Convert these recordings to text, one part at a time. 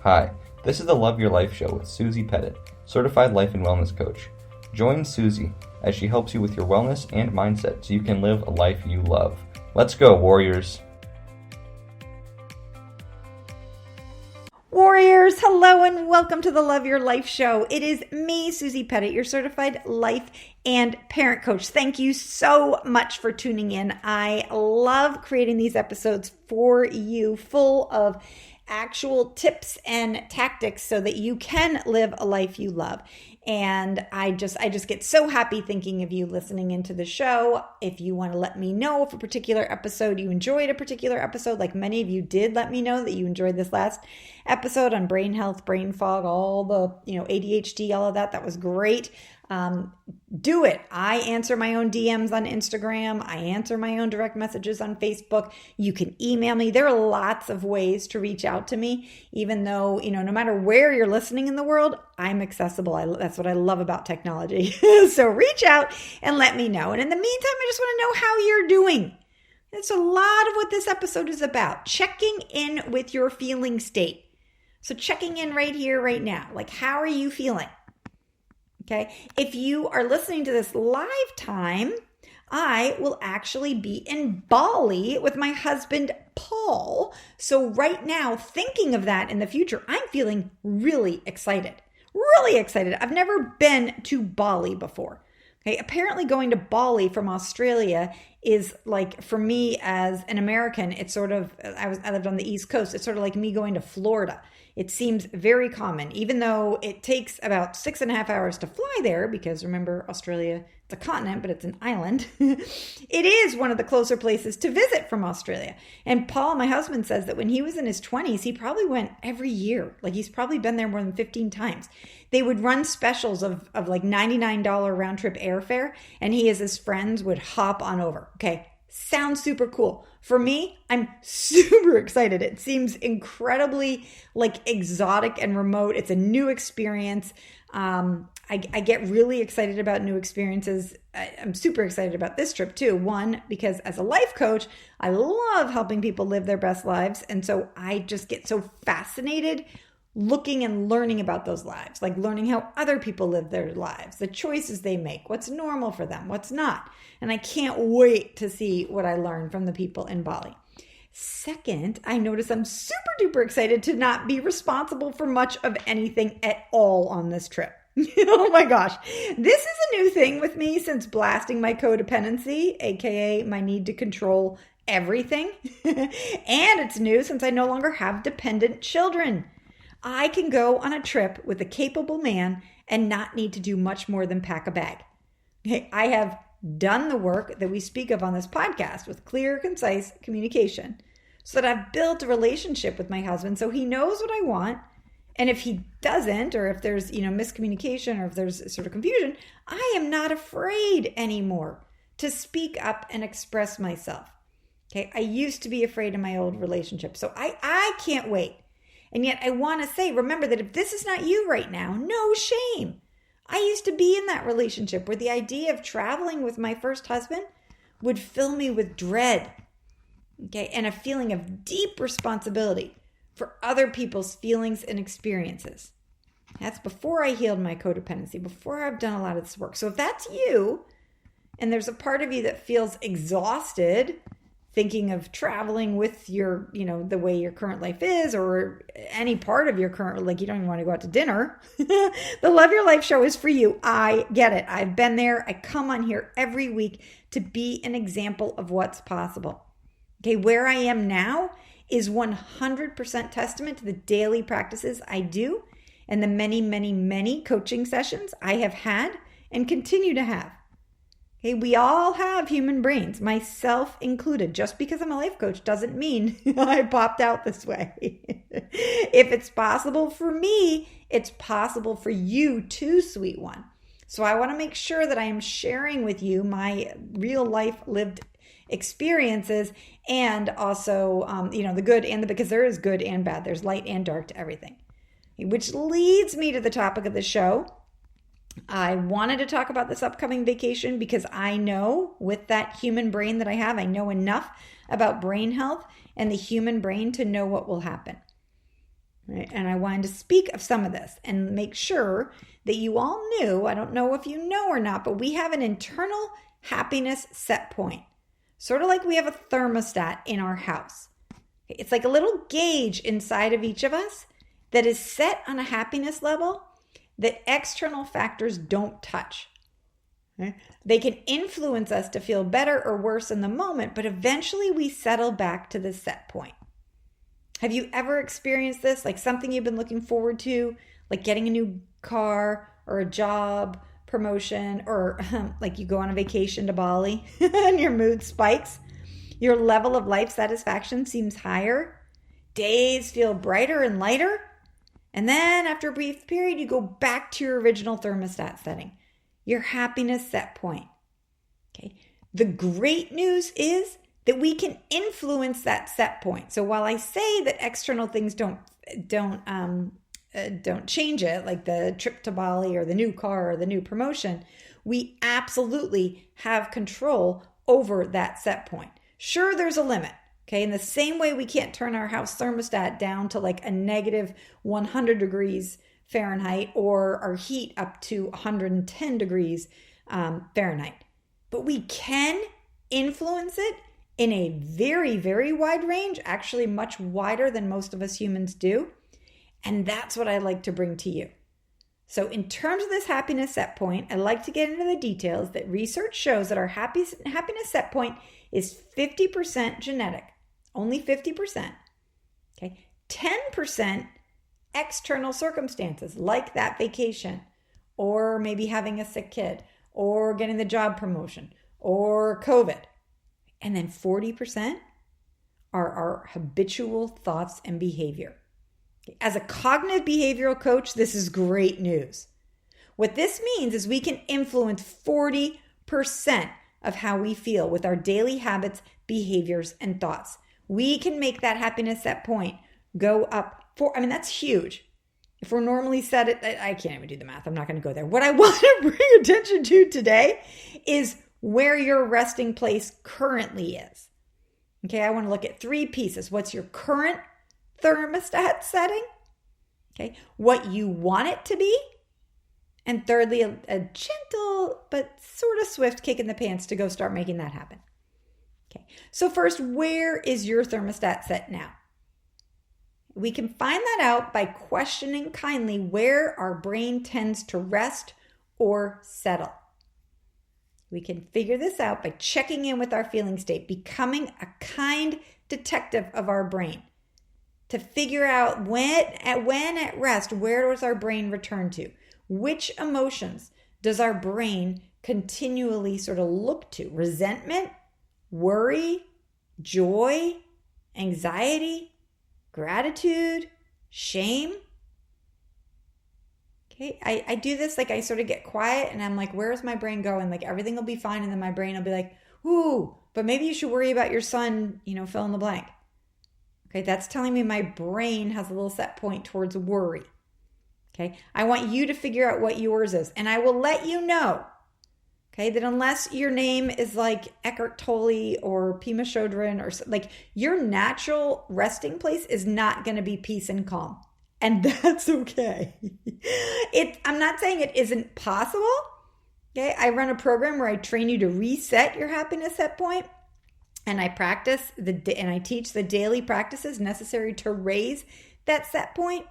Hi, this is the Love Your Life Show with Susie Pettit, Certified Life and Wellness Coach. Join Susie as she helps you with your wellness and mindset so you can live a life you love. Let's go, warriors! Warriors, hello and welcome to the Love Your Life Show. It is me, Susie Pettit, your certified life and parent coach. Thank you so much for tuning in. I love creating these episodes for you, full of actual tips and tactics so that you can live a life you love. And I just get so happy thinking of you listening into the show. If you want to let me know if a particular episode, you enjoyed a particular episode, like many of you did let me know that you enjoyed this last episode on brain health, brain fog, all the, ADHD, all of that. That was great. Do it. I answer my own DMs on Instagram. I answer my own direct messages on Facebook. You can email me. There are lots of ways to reach out to me, even though, no matter where you're listening in the world, I'm accessible. That's what I love about technology. So reach out and let me know. And in the meantime, I just want to know how you're doing. That's a lot of what this episode is about. Checking in with your feeling state. So checking in right here, right now. Like, how are you feeling? Okay. If you are listening to this live time, I will actually be in Bali with my husband, Paul. So right now, thinking of that in the future, I'm feeling really excited. Really excited. I've never been to Bali before. Okay. Apparently going to Bali from Australia is like, for me as an American, it's sort of, I lived on the East Coast. It's sort of like me going to Florida. It seems very common, even though it takes about 6.5 hours to fly there, because remember, Australia, it's a continent, but it's an island. It is one of the closer places to visit from Australia. And Paul, my husband, says that when he was in his 20s, he probably went every year. Like, he's probably been there more than 15 times. They would run specials of like $99 round trip airfare, and he and his friends would hop on over. Okay. Sounds super cool. For me, I'm super excited. It seems incredibly exotic and remote. It's a new experience. I get really excited about new experiences. I'm super excited about this trip too. One, because as a life coach, I love helping people live their best lives. And so I just get so fascinated looking and learning about those lives, like learning how other people live their lives, the choices they make, what's normal for them, what's not. And I can't wait to see what I learn from the people in Bali. Second, I notice I'm super duper excited to not be responsible for much of anything at all on this trip. Oh my gosh. This is a new thing with me since blasting my codependency, aka my need to control everything. And it's new since I no longer have dependent children. I can go on a trip with a capable man and not need to do much more than pack a bag. I have done the work that we speak of on this podcast with clear, concise communication so that I've built a relationship with my husband so he knows what I want. And if he doesn't, or if there's, miscommunication or if there's sort of confusion, I am not afraid anymore to speak up and express myself. Okay. I used to be afraid in my old relationship. So I can't wait. And yet I want to say, remember that if this is not you right now, no shame. I used to be in that relationship where the idea of traveling with my first husband would fill me with dread, okay, and a feeling of deep responsibility for other people's feelings and experiences. That's before I healed my codependency, before I've done a lot of this work. So if that's you, and there's a part of you that feels exhausted thinking of traveling with your, the way your current life is, or any part of your current, you don't even want to go out to dinner. The Love Your Life Show is for you. I get it. I've been there. I come on here every week to be an example of what's possible. Okay, where I am now is 100% testament to the daily practices I do and the many, many, many coaching sessions I have had and continue to have. Okay, we all have human brains, myself included. Just because I'm a life coach doesn't mean I popped out this way. If it's possible for me, it's possible for you too, sweet one. So I want to make sure that I am sharing with you my real life lived experiences and also, the good and the, because there is good and bad. There's light and dark to everything. Which leads me to the topic of the show. I wanted to talk about this upcoming vacation because I know with that human brain that I have, I know enough about brain health and the human brain to know what will happen. right? And I wanted to speak of some of this and make sure that you all knew, I don't know if you know or not, but we have an internal happiness set point. Sort of like we have a thermostat in our house. It's like a little gauge inside of each of us that is set on a happiness level that external factors don't touch. Okay? They can influence us to feel better or worse in the moment, but eventually we settle back to the set point. Have you ever experienced this? Like something you've been looking forward to, like getting a new car or a job, promotion, or like you go on a vacation to Bali and your mood spikes. Your level of life satisfaction seems higher. Days feel brighter and lighter. And then after a brief period, you go back to your original thermostat setting, your happiness set point. Okay. The great news is that we can influence that set point. So while I say that external things don't change it, like the trip to Bali or the new car or the new promotion, we absolutely have control over that set point. Sure, there's a limit. Okay, in the same way we can't turn our house thermostat down to like a negative 100 degrees Fahrenheit or our heat up to 110 degrees Fahrenheit. But we can influence it in a very, very wide range, actually much wider than most of us humans do. And that's what I like to bring to you. So in terms of this happiness set point, I like to get into the details that research shows that our happiness set point is 50% genetic, only 50%. Okay, 10% external circumstances like that vacation, or maybe having a sick kid, or getting the job promotion, or COVID. And then 40% are our habitual thoughts and behavior. As a cognitive behavioral coach, this is great news. What this means is we can influence 40% of how we feel with our daily habits, behaviors, and thoughts. We can make that happiness set point go up that's huge. If we're normally set at, I can't even do the math. I'm not going to go there. What I want to bring attention to today is where your resting place currently is. Okay, I want to look at 3 pieces. What's your current thermostat setting? Okay, what you want it to be. And thirdly, a gentle but sort of swift kick in the pants to go start making that happen. Okay, so first, where is your thermostat set now? We can find that out by questioning kindly where our brain tends to rest or settle. We can figure this out by checking in with our feeling state, becoming a kind detective of our brain to figure out when at rest, where does our brain return to? Which emotions does our brain continually sort of look to? Resentment, worry, joy, anxiety, gratitude, shame. Okay, I do this, like I sort of get quiet and I'm like, where's my brain going? Like everything will be fine. And then my brain will be like, ooh, but maybe you should worry about your son, fill in the blank. Okay, that's telling me my brain has a little set point towards worry. Okay, I want you to figure out what yours is. And I will let you know, okay, that unless your name is like Eckhart Tolle or Pema Chodron or like your natural resting place is not going to be peace and calm. And that's okay. I'm not saying it isn't possible. Okay, I run a program where I train you to reset your happiness set point. And I teach the daily practices necessary to raise that set point.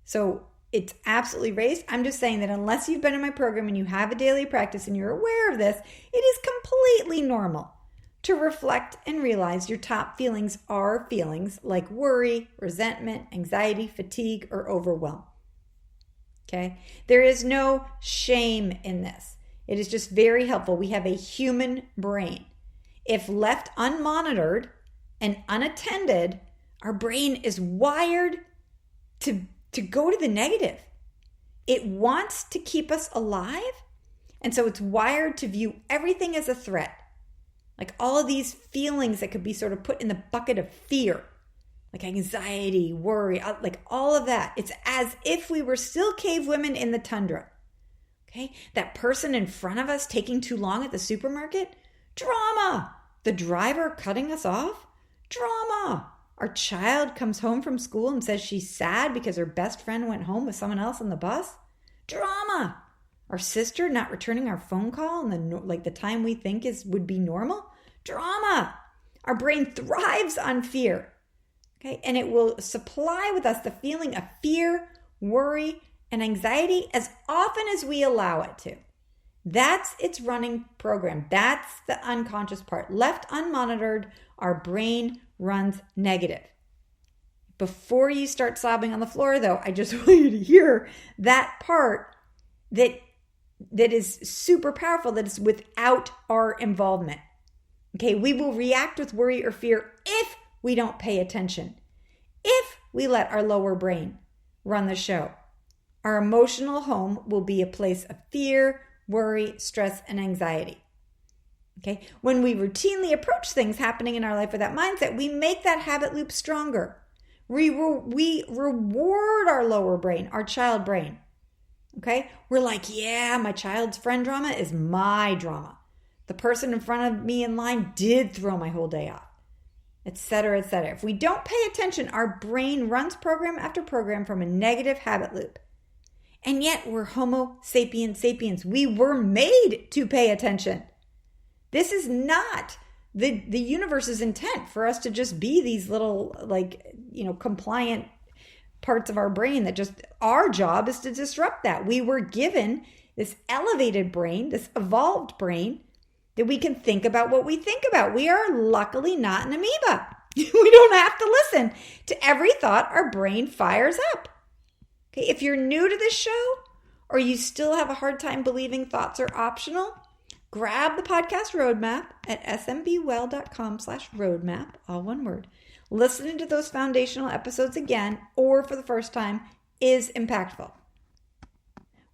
So it's absolutely raised. I'm just saying that unless you've been in my program and you have a daily practice and you're aware of this, it is completely normal to reflect and realize your top feelings are feelings like worry, resentment, anxiety, fatigue, or overwhelm. Okay? There is no shame in this. It is just very helpful. We have a human brain. If left unmonitored and unattended, our brain is wired to go to the negative. It wants to keep us alive, and so it's wired to view everything as a threat. Like all of these feelings that could be sort of put in the bucket of fear, like anxiety, worry, like all of that. It's as if we were still cave women in the tundra. Okay? That person in front of us taking too long at the supermarket, drama. The driver cutting us off, drama. Our child comes home from school and says she's sad because her best friend went home with someone else on the bus. Drama. Our sister not returning our phone call in the time we think would be normal. Drama. Our brain thrives on fear. Okay, and it will supply with us the feeling of fear, worry, and anxiety as often as we allow it to. That's its running program. That's the unconscious part. Left unmonitored, our brain runs negative. Before you start sobbing on the floor, though, I just want you to hear that part that is super powerful, that is without our involvement. Okay, we will react with worry or fear if we don't pay attention. If we let our lower brain run the show, our emotional home will be a place of fear, worry, stress, and anxiety. Okay, when we routinely approach things happening in our life with that mindset, we make that habit loop stronger. We reward our lower brain, our child brain. Okay, we're like, yeah, my child's friend drama is my drama. The person in front of me in line did throw my whole day off, etc., etc. If we don't pay attention, our brain runs program after program from a negative habit loop. And yet we're Homo sapiens sapiens. We were made to pay attention. This is not the universe's intent for us to just be these little, compliant parts of our brain that just, our job is to disrupt that. We were given this elevated brain, this evolved brain, that we can think about what we think about. We are luckily not an amoeba. We don't have to listen to every thought our brain fires up. Okay, if you're new to this show or you still have a hard time believing thoughts are optional, grab the podcast roadmap at smbwell.com/roadmap, all one word. Listening to those foundational episodes again or for the first time is impactful.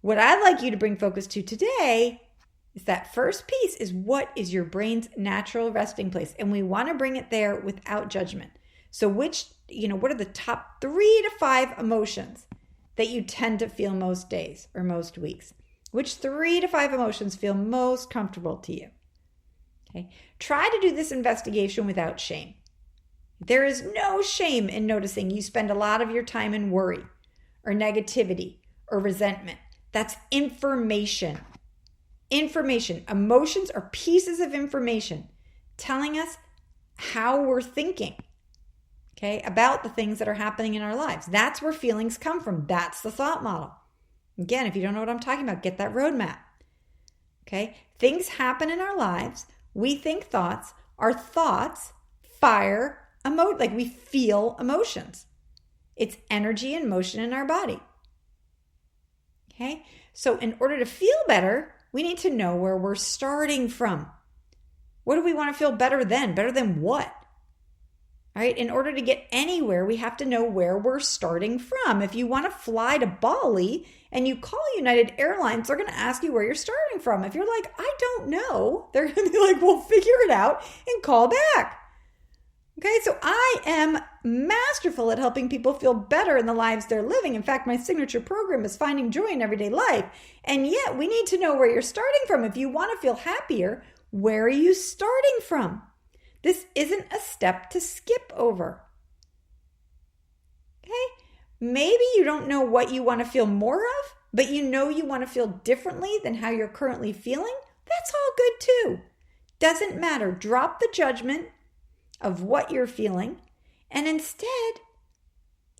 What I'd like you to bring focus to today is that first piece is, what is your brain's natural resting place? And we want to bring it there without judgment. So what are the top 3 to 5 emotions that you tend to feel most days or most weeks? Which 3 to 5 emotions feel most comfortable to you? Okay. Try to do this investigation without shame. There is no shame in noticing you spend a lot of your time in worry or negativity or resentment. That's information. Information. Emotions are pieces of information telling us how we're thinking, okay, about the things that are happening in our lives. That's where feelings come from. That's the thought model. Again, if you don't know what I'm talking about, get that roadmap. Okay? Things happen in our lives. We think thoughts. Our thoughts fire we feel emotions. It's energy and motion in our body. Okay? So in order to feel better, we need to know where we're starting from. What do we want to feel better than? Better than what? All right? In order to get anywhere, we have to know where we're starting from. If you want to fly to Bali and you call United Airlines, they're going to ask you where you're starting from. If you're like, I don't know, they're going to be like, well, figure it out and call back. Okay, so I am masterful at helping people feel better in the lives they're living. In fact, my signature program is Finding Joy in Everyday Life. And yet we need to know where you're starting from. If you want to feel happier, where are you starting from? This isn't a step to skip over. Okay, maybe you don't know what you want to feel more of, but you know you want to feel differently than how you're currently feeling. That's all good too. Doesn't matter. Drop the judgment of what you're feeling and instead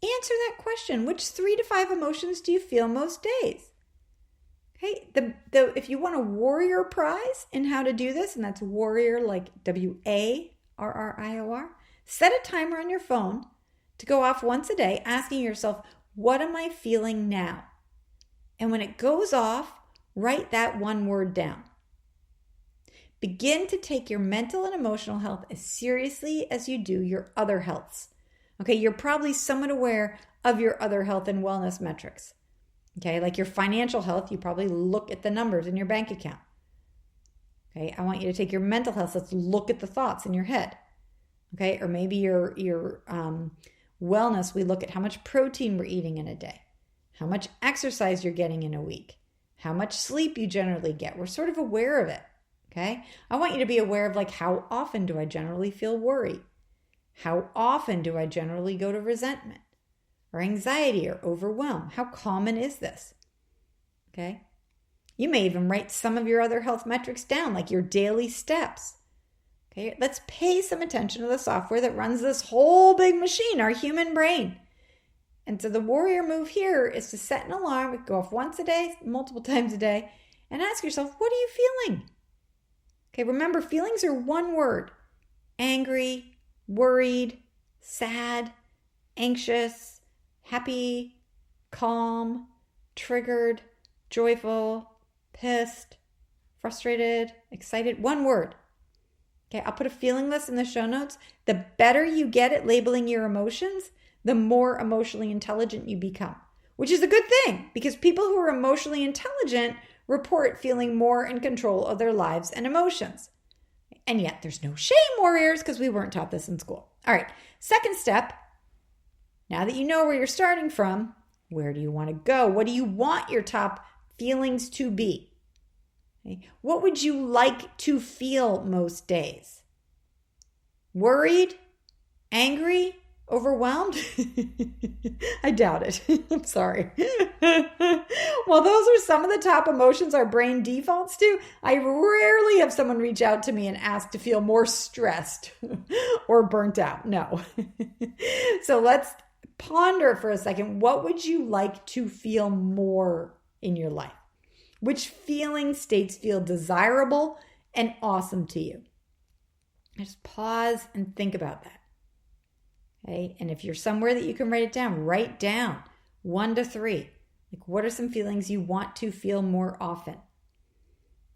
answer that question. Which 3 to 5 emotions do you feel most days? Okay, if you want a warrior prize in how to do this, and that's warrior like WARRIOR, set a timer on your phone to go off once a day asking yourself, what am I feeling now? And when it goes off, write that one word down. Begin to take your mental and emotional health as seriously as you do your other healths. Okay, you're probably somewhat aware of your other health and wellness metrics. Okay, like your financial health, you probably look at the numbers in your bank account. Okay, I want you to take your mental health. Let's look at the thoughts in your head. Okay, or maybe your wellness, we look at how much protein we're eating in a day, how much exercise you're getting in a week, how much sleep you generally get. We're sort of aware of it. Okay, I want you to be aware of how often do I generally feel worry? How often do I generally go to resentment or anxiety or overwhelm? How common is this? Okay. You may even write some of your other health metrics down, like your daily steps. Okay. Let's pay some attention to the software that runs this whole big machine, our human brain. And so the warrior move here is to set an alarm, go off once a day, multiple times a day, and ask yourself, what are you feeling? Okay, remember, feelings are one word: angry, worried, sad, anxious, happy, calm, triggered, joyful, pissed, frustrated, excited. One word. Okay, I'll put a feeling list in the show notes. The better you get at labeling your emotions, the more emotionally intelligent you become, which is a good thing because people who are emotionally intelligent report feeling more in control of their lives and emotions. And yet there's no shame, warriors, because we weren't taught this in school. All right, second step. Now that you know where you're starting from, where do you want to go? What do you want your top feelings to be? Okay. What would you like to feel most days? Worried? Angry? Overwhelmed? I doubt it. I'm sorry. While those are some of the top emotions our brain defaults to, I rarely have someone reach out to me and ask to feel more stressed or burnt out. No. So let's ponder for a second. What would you like to feel more in your life? Which feeling states feel desirable and awesome to you? Just pause and think about that. Okay, and if you're somewhere that you can write it down, write down 1 to 3. Like, what are some feelings you want to feel more often?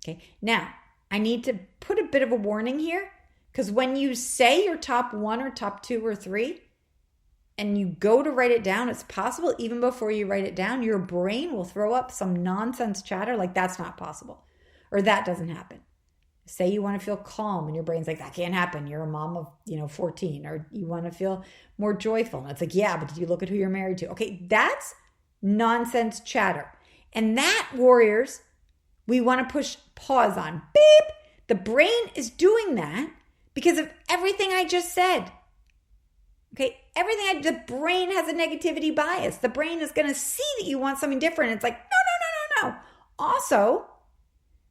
Okay, now I need to put a bit of a warning here because when you say your top 1 or top 2 or 3 and you go to write it down, it's possible even before you write it down, your brain will throw up some nonsense chatter like that's not possible or that doesn't happen. Say you want to feel calm and your brain's like, that can't happen. You're a mom of 14, or you want to feel more joyful. And it's like, yeah, but did you look at who you're married to? Okay, that's nonsense chatter. And that, warriors, we want to push pause on. Beep. The brain is doing that because of everything I just said. Okay, the brain has a negativity bias. The brain is going to see that you want something different. It's like, no. Also,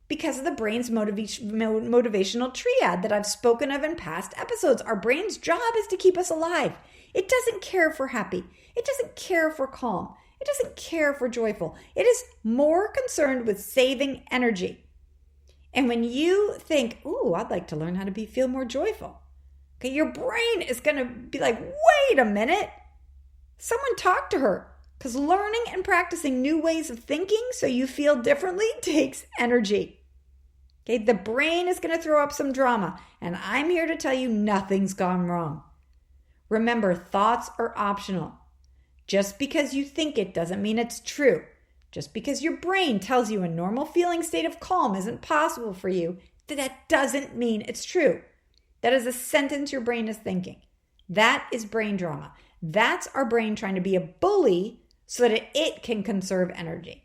because of the brain's motivational triad that I've spoken of in past episodes. Our brain's job is to keep us alive. It doesn't care if we're happy. It doesn't care if we're calm. It doesn't care if we're joyful. It is more concerned with saving energy. And when you think, ooh, I'd like to learn how to feel more joyful. Okay, your brain is going to be like, wait a minute. Someone talk to her. Because learning and practicing new ways of thinking so you feel differently takes energy. Okay, the brain is going to throw up some drama, and I'm here to tell you nothing's gone wrong. Remember, thoughts are optional. Just because you think it doesn't mean it's true. Just because your brain tells you a normal feeling state of calm isn't possible for you, that doesn't mean it's true. That is a sentence your brain is thinking. That is brain drama. That's our brain trying to be a bully so that it can conserve energy.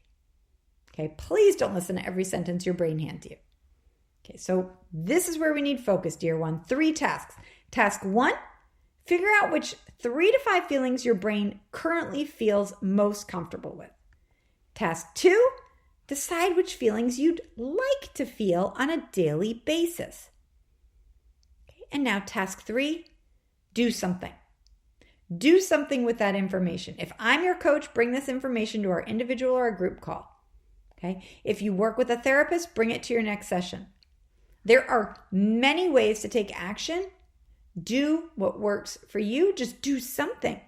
Okay, please don't listen to every sentence your brain hands you. Okay, so this is where we need focus, dear one. 3 tasks. Task 1, figure out which 3 to 5 feelings your brain currently feels most comfortable with. Task 2, decide which feelings you'd like to feel on a daily basis. Okay, and now task 3, do something. Do something with that information. If I'm your coach, bring this information to our individual or a group call. Okay, if you work with a therapist, bring it to your next session. There are many ways to take action. Do what works for you. Just do something.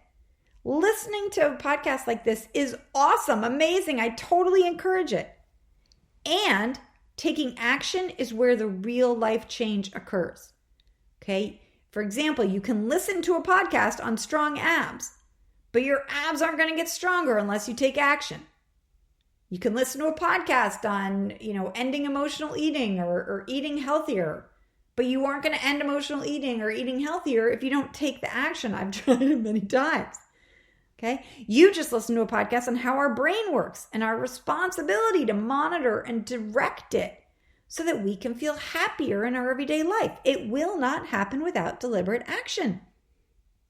Listening to a podcast like this is awesome, amazing. I totally encourage it. And taking action is where the real life change occurs. Okay? For example, you can listen to a podcast on strong abs, but your abs aren't going to get stronger unless you take action. You can listen to a podcast on, ending emotional eating or eating healthier, but you aren't going to end emotional eating or eating healthier if you don't take the action. I've tried it many times. Okay? You just listen to a podcast on how our brain works and our responsibility to monitor and direct it so that we can feel happier in our everyday life. It will not happen without deliberate action.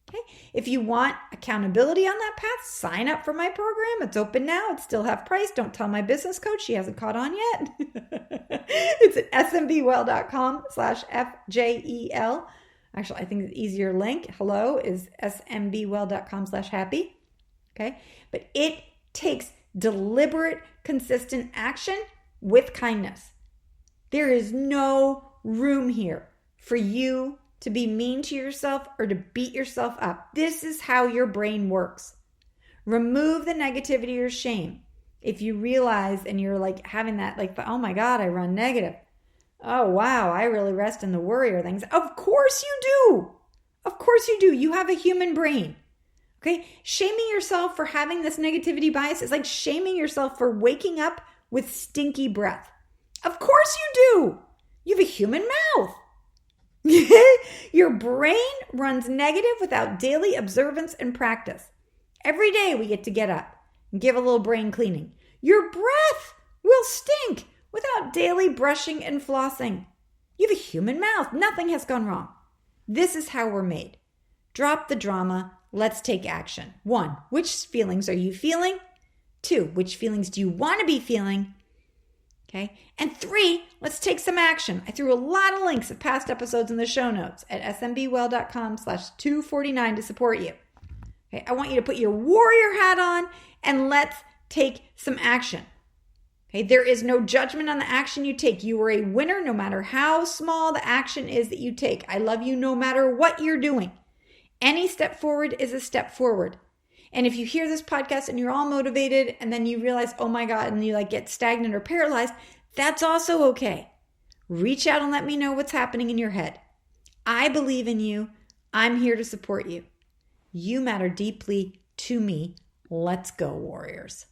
Okay. If you want accountability on that path, sign up for my program. It's open now. It's still half price. Don't tell my business coach. She hasn't caught on yet. It's at smbwell.com/FJEL. Actually, I think the easier link, hello, is smbwell.com/happy. Okay. But it takes deliberate, consistent action with kindness. There is no room here for you to be mean to yourself or to beat yourself up. This is how your brain works. Remove the negativity or shame. If you realize and you're like having that, like, oh my God, I run negative. Oh wow, I really rest in the worrier things. Of course you do. Of course you do. You have a human brain. Okay? Shaming yourself for having this negativity bias is like shaming yourself for waking up with stinky breath. Of course you do. You have a human mouth. Your brain runs negative without daily observance and practice. Every day we get to get up and give a little brain cleaning. Your breath will stink without daily brushing and flossing. You have a human mouth. Nothing has gone wrong. This is how we're made. Drop the drama. Let's take action. 1, which feelings are you feeling? 2, which feelings do you want to be feeling? Okay. And 3, let's take some action. I threw a lot of links of past episodes in the show notes at smbwell.com/249 to support you. Okay. I want you to put your warrior hat on and let's take some action. Okay. There is no judgment on the action you take. You are a winner no matter how small the action is that you take. I love you no matter what you're doing. Any step forward is a step forward. And if you hear this podcast and you're all motivated and then you realize, oh my God, and you like get stagnant or paralyzed, that's also okay. Reach out and let me know what's happening in your head. I believe in you. I'm here to support you. You matter deeply to me. Let's go, warriors.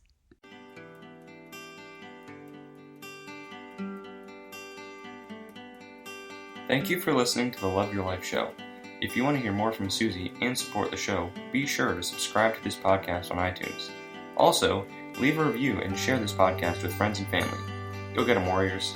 Thank you for listening to the Love Your Life show. If you want to hear more from Susie and support the show, be sure to subscribe to this podcast on iTunes. Also, leave a review and share this podcast with friends and family. Go get 'em, warriors.